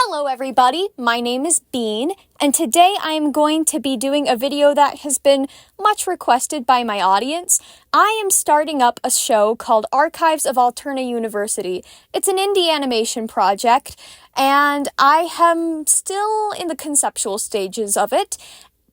Hello everybody, my name is Bean, and today I am going to be doing a video that has been much requested by my audience. I am starting up a show called Archives of Alterna University. It's an indie animation project, and I am still in the conceptual stages of it.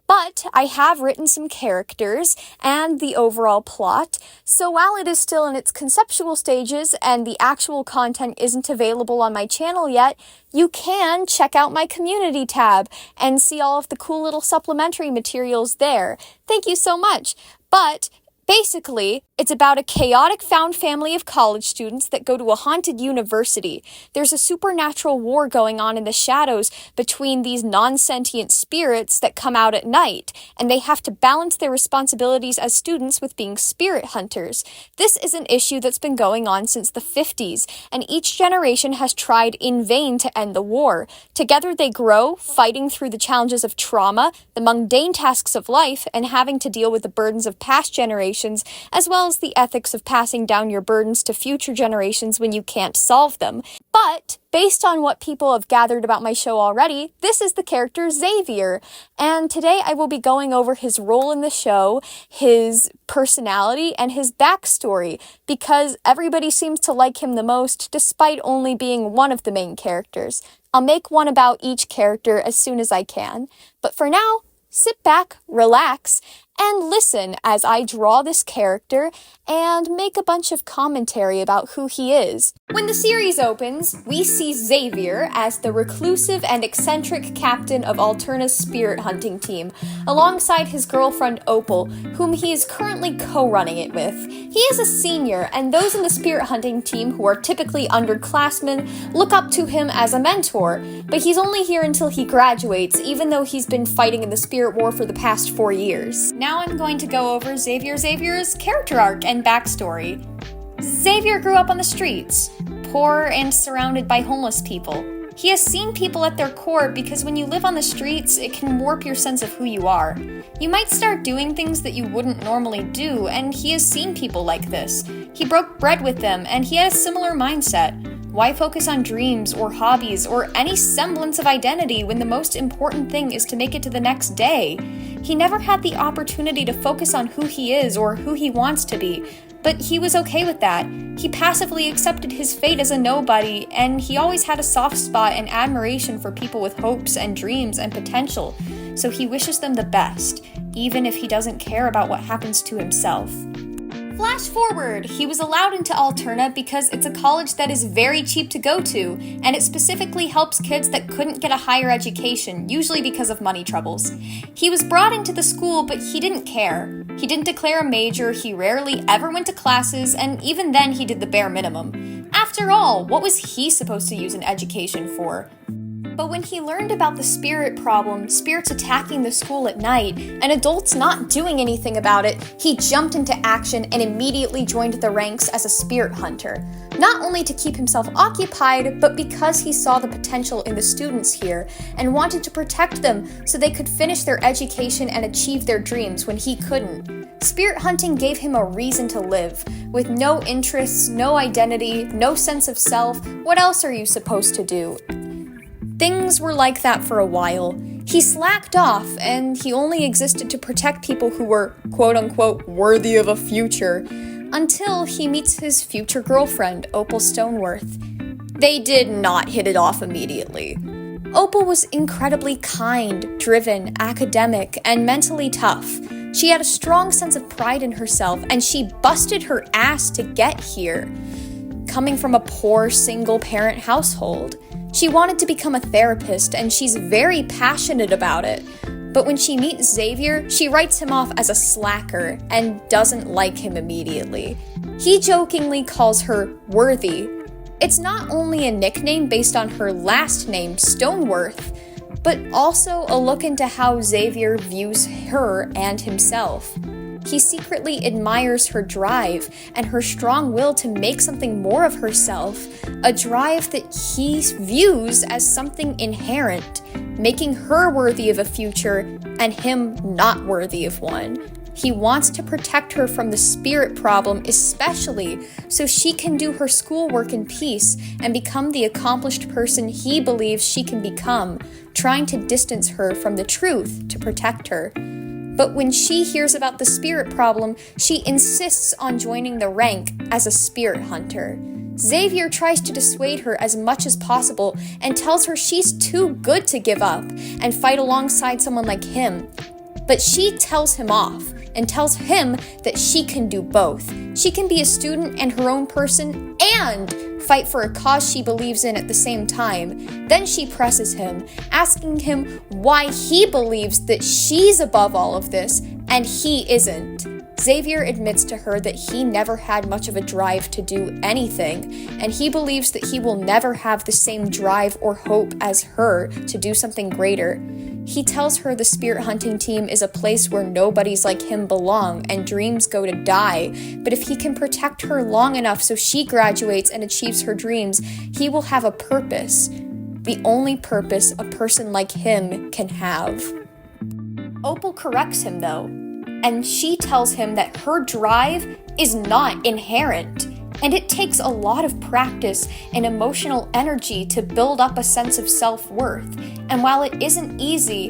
But I have written some characters and the overall plot, so while it is still in its conceptual stages and the actual content isn't available on my channel yet, you can check out my community tab and see all of the cool little supplementary materials there. Thank you so much. But basically, it's about a chaotic found family of college students that go to a haunted university. There's a supernatural war going on in the shadows between these non-sentient spirits that come out at night, and they have to balance their responsibilities as students with being spirit hunters. This is an issue that's been going on since the 50s, and each generation has tried in vain to end the war. Together they grow, fighting through the challenges of trauma, the mundane tasks of life, and having to deal with the burdens of past generations, as well as the ethics of passing down your burdens to future generations when you can't solve them. But, based on what people have gathered about my show already, this is the character Xavier, and today I will be going over his role in the show, his personality, and his backstory, because everybody seems to like him the most, despite only being one of the main characters. I'll make one about each character as soon as I can, but for now, sit back, relax, and listen as I draw this character and make a bunch of commentary about who he is. When the series opens, we see Xavier as the reclusive and eccentric captain of Alterna's spirit hunting team, alongside his girlfriend Opal, whom he is currently co-running it with. He is a senior, and those in the spirit hunting team who are typically underclassmen look up to him as a mentor, but he's only here until he graduates, even though he's been fighting in the spirit war for the past 4 years. Now I'm going to go over Xavier's character arc and backstory. Xavier grew up on the streets, poor and surrounded by homeless people. He has seen people at their core because when you live on the streets, it can warp your sense of who you are. You might start doing things that you wouldn't normally do, and he has seen people like this. He broke bread with them, and he had a similar mindset. Why focus on dreams or hobbies or any semblance of identity when the most important thing is to make it to the next day? He never had the opportunity to focus on who he is or who he wants to be, but he was okay with that. He passively accepted his fate as a nobody, and he always had a soft spot and admiration for people with hopes and dreams and potential, so he wishes them the best, even if he doesn't care about what happens to himself. Flash forward, he was allowed into Alterna because it's a college that is very cheap to go to, and it specifically helps kids that couldn't get a higher education, usually because of money troubles. He was brought into the school, but he didn't care. He didn't declare a major, he rarely ever went to classes, and even then he did the bare minimum. After all, what was he supposed to use an education for? But when he learned about the spirit problem, spirits attacking the school at night, and adults not doing anything about it, he jumped into action and immediately joined the ranks as a spirit hunter. Not only to keep himself occupied, but because he saw the potential in the students here and wanted to protect them so they could finish their education and achieve their dreams when he couldn't. Spirit hunting gave him a reason to live. With no interests, no identity, no sense of self, what else are you supposed to do? Things were like that for a while. He slacked off, and he only existed to protect people who were, quote-unquote, worthy of a future, until he meets his future girlfriend, Opal Stoneworth. They did not hit it off immediately. Opal was incredibly kind, driven, academic, and mentally tough. She had a strong sense of pride in herself, and she busted her ass to get here. Coming from a poor, single-parent household, she wanted to become a therapist, and she's very passionate about it. But when she meets Xavier, she writes him off as a slacker and doesn't like him immediately. He jokingly calls her Worthy. It's not only a nickname based on her last name, Stoneworth, but also a look into how Xavier views her and himself. He secretly admires her drive and her strong will to make something more of herself, a drive that he views as something inherent, making her worthy of a future and him not worthy of one. He wants to protect her from the spirit problem, especially so she can do her schoolwork in peace and become the accomplished person he believes she can become, trying to distance her from the truth to protect her. But when she hears about the spirit problem, she insists on joining the rank as a spirit hunter. Xavier tries to dissuade her as much as possible and tells her she's too good to give up and fight alongside someone like him. But she tells him off and tells him that she can do both. She can be a student and her own person and fight for a cause she believes in at the same time. Then she presses him, asking him why he believes that she's above all of this and he isn't. Xavier admits to her that he never had much of a drive to do anything, and he believes that he will never have the same drive or hope as her to do something greater. He tells her the spirit hunting team is a place where nobodies like him belong and dreams go to die, but if he can protect her long enough so she graduates and achieves her dreams, he will have a purpose. The only purpose a person like him can have. Opal corrects him though, and she tells him that her drive is not inherent, and it takes a lot of practice and emotional energy to build up a sense of self-worth. And while it isn't easy,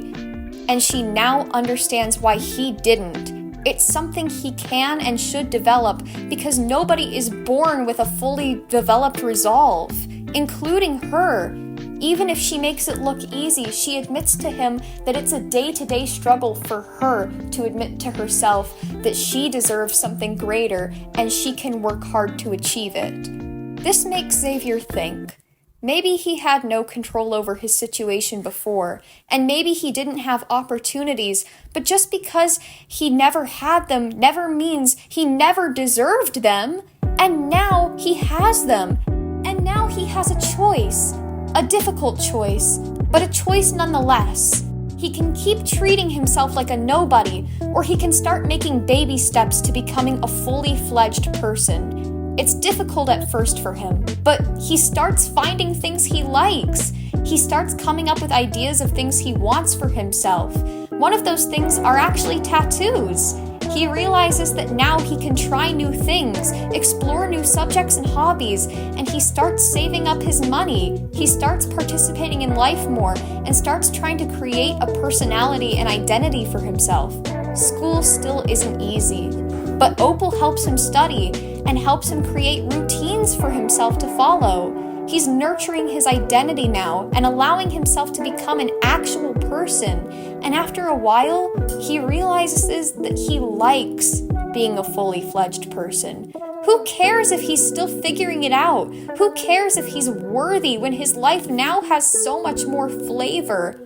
and she now understands why he didn't, it's something he can and should develop because nobody is born with a fully developed resolve, including her. Even if she makes it look easy, she admits to him that it's a day-to-day struggle for her to admit to herself that she deserves something greater and she can work hard to achieve it. This makes Xavier think. Maybe he had no control over his situation before, and maybe he didn't have opportunities, but just because he never had them never means he never deserved them. And now he has them, and now he has a choice. A difficult choice, but a choice nonetheless. He can keep treating himself like a nobody, or he can start making baby steps to becoming a fully fledged person. It's difficult at first for him, but he starts finding things he likes. He starts coming up with ideas of things he wants for himself. One of those things are actually tattoos. He realizes that now he can try new things, explore new subjects and hobbies, and he starts saving up his money. He starts participating in life more and starts trying to create a personality and identity for himself. School still isn't easy, but Opal helps him study and helps him create routines for himself to follow. He's nurturing his identity now and allowing himself to become an actual person. And after a while, he realizes that he likes being a fully fledged person. Who cares if he's still figuring it out? Who cares if he's worthy when his life now has so much more flavor?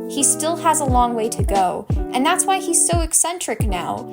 He still has a long way to go, and that's why he's so eccentric now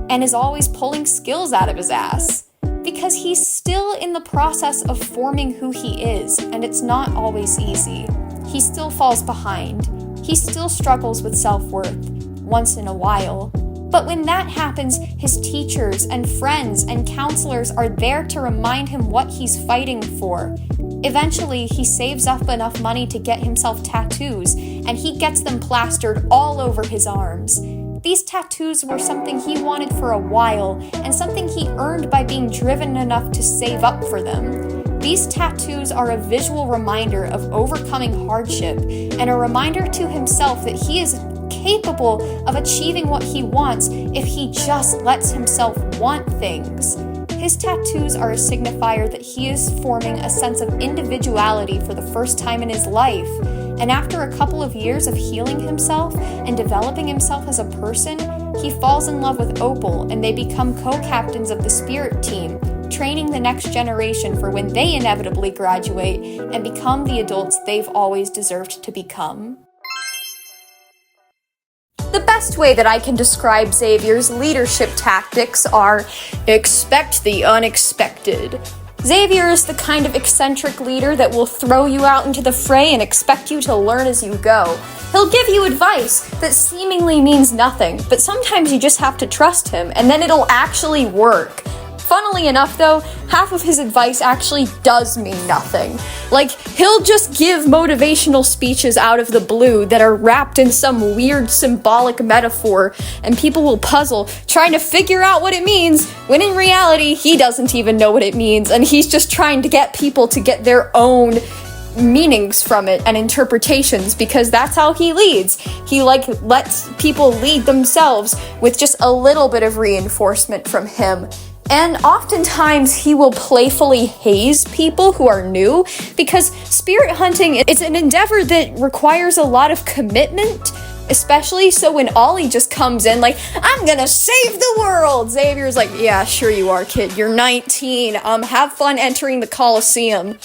and is always pulling skills out of his ass. Because he's still in the process of forming who he is, and it's not always easy. He still falls behind. He still struggles with self-worth, once in a while. But when that happens, his teachers and friends and counselors are there to remind him what he's fighting for. Eventually, he saves up enough money to get himself tattoos, and he gets them plastered all over his arms. These tattoos were something he wanted for a while, and something he earned by being driven enough to save up for them. These tattoos are a visual reminder of overcoming hardship, and a reminder to himself that he is capable of achieving what he wants if he just lets himself want things. His tattoos are a signifier that he is forming a sense of individuality for the first time in his life. And after a couple of years of healing himself and developing himself as a person, he falls in love with Opal and they become co-captains of the spirit team, training the next generation for when they inevitably graduate and become the adults they've always deserved to become. The best way that I can describe Xavier's leadership tactics are expect the unexpected. Xavier is the kind of eccentric leader that will throw you out into the fray and expect you to learn as you go. He'll give you advice that seemingly means nothing, but sometimes you just have to trust him, and then it'll actually work. Funnily enough though, half of his advice actually does mean nothing. Like, he'll just give motivational speeches out of the blue that are wrapped in some weird symbolic metaphor, and people will puzzle trying to figure out what it means, when in reality, he doesn't even know what it means, and he's just trying to get people to get their own meanings from it and interpretations, because that's how he leads. He lets people lead themselves with just a little bit of reinforcement from him. And oftentimes he will playfully haze people who are new, because spirit hunting is an endeavor that requires a lot of commitment, especially so when Ollie just comes in like, I'm gonna save the world. Xavier's like, yeah, sure you are, kid. You're 19. Have fun entering the Coliseum.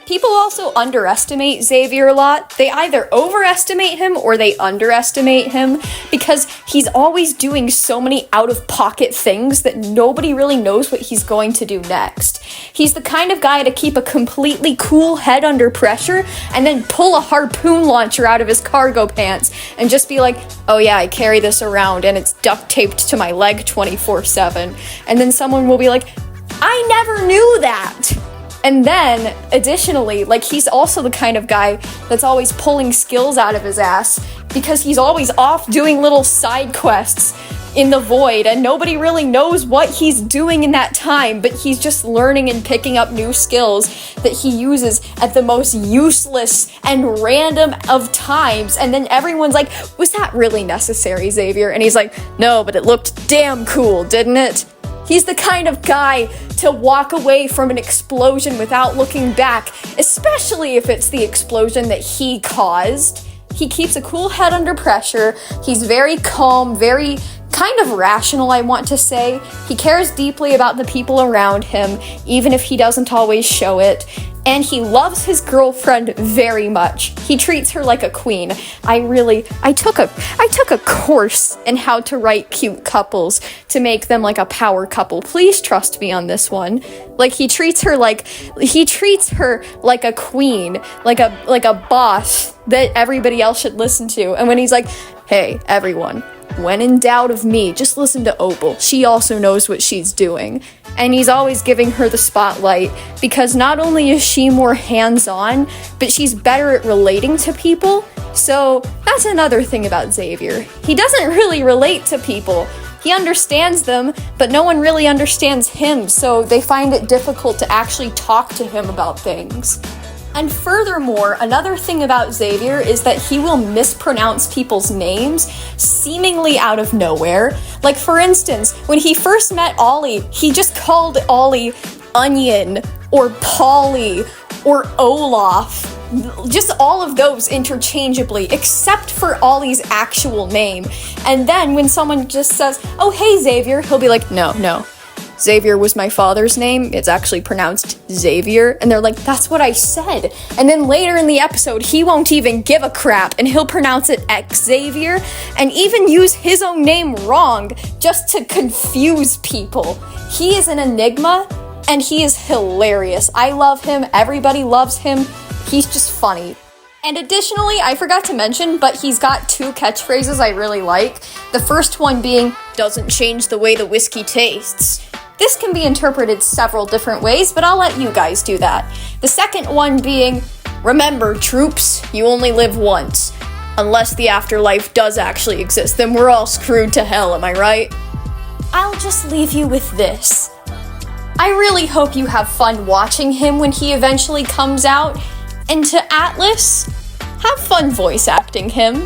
People also underestimate Xavier a lot. They either overestimate him or they underestimate him, because he's always doing so many out-of-pocket things that nobody really knows what he's going to do next. He's the kind of guy to keep a completely cool head under pressure and then pull a harpoon launcher out of his cargo pants and just be like, oh yeah, I carry this around and it's duct taped to my leg 24/7. And then someone will be like, I never knew that. And then, additionally, he's also the kind of guy that's always pulling skills out of his ass, because he's always off doing little side quests in the void, and nobody really knows what he's doing in that time, but he's just learning and picking up new skills that he uses at the most useless and random of times, and then everyone's like, was that really necessary, Xavier? And he's like, no, but it looked damn cool, didn't it? He's the kind of guy to walk away from an explosion without looking back, especially if it's the explosion that he caused. He keeps a cool head under pressure. He's very calm, very kind of rational, I want to say. He cares deeply about the people around him, even if he doesn't always show it. And he loves his girlfriend very much. He treats her like a queen. I took a course in how to write cute couples to make them like a power couple. Please trust me on this one. He treats her like a queen, like a boss that everybody else should listen to. And when he's like, hey, everyone, when in doubt of me, just listen to Opal. She also knows what she's doing. And he's always giving her the spotlight, because not only is she more hands-on, but she's better at relating to people. So that's another thing about Xavier. He doesn't really relate to people. He understands them, but no one really understands him, so they find it difficult to actually talk to him about things. And furthermore, another thing about Xavier is that he will mispronounce people's names seemingly out of nowhere. For instance, when he first met Ollie, he just called Ollie Onion or Polly or Olaf. Just all of those interchangeably, except for Ollie's actual name. And then when someone just says, oh, hey, Xavier, he'll be like, no. Xavier was my father's name. It's actually pronounced Xavier. And they're like, that's what I said. And then later in the episode, he won't even give a crap, and he'll pronounce it XAVIER and even use his own name wrong just to confuse people. He is an enigma, and he is hilarious. I love him. Everybody loves him. He's just funny. And additionally, I forgot to mention, but he's got two catchphrases I really like. The first one being, doesn't change the way the whiskey tastes. This can be interpreted several different ways, but I'll let you guys do that. The second one being, remember, troops, you only live once. Unless the afterlife does actually exist, then we're all screwed to hell, am I right? I'll just leave you with this. I really hope you have fun watching him when he eventually comes out. And to Atlas, have fun voice acting him.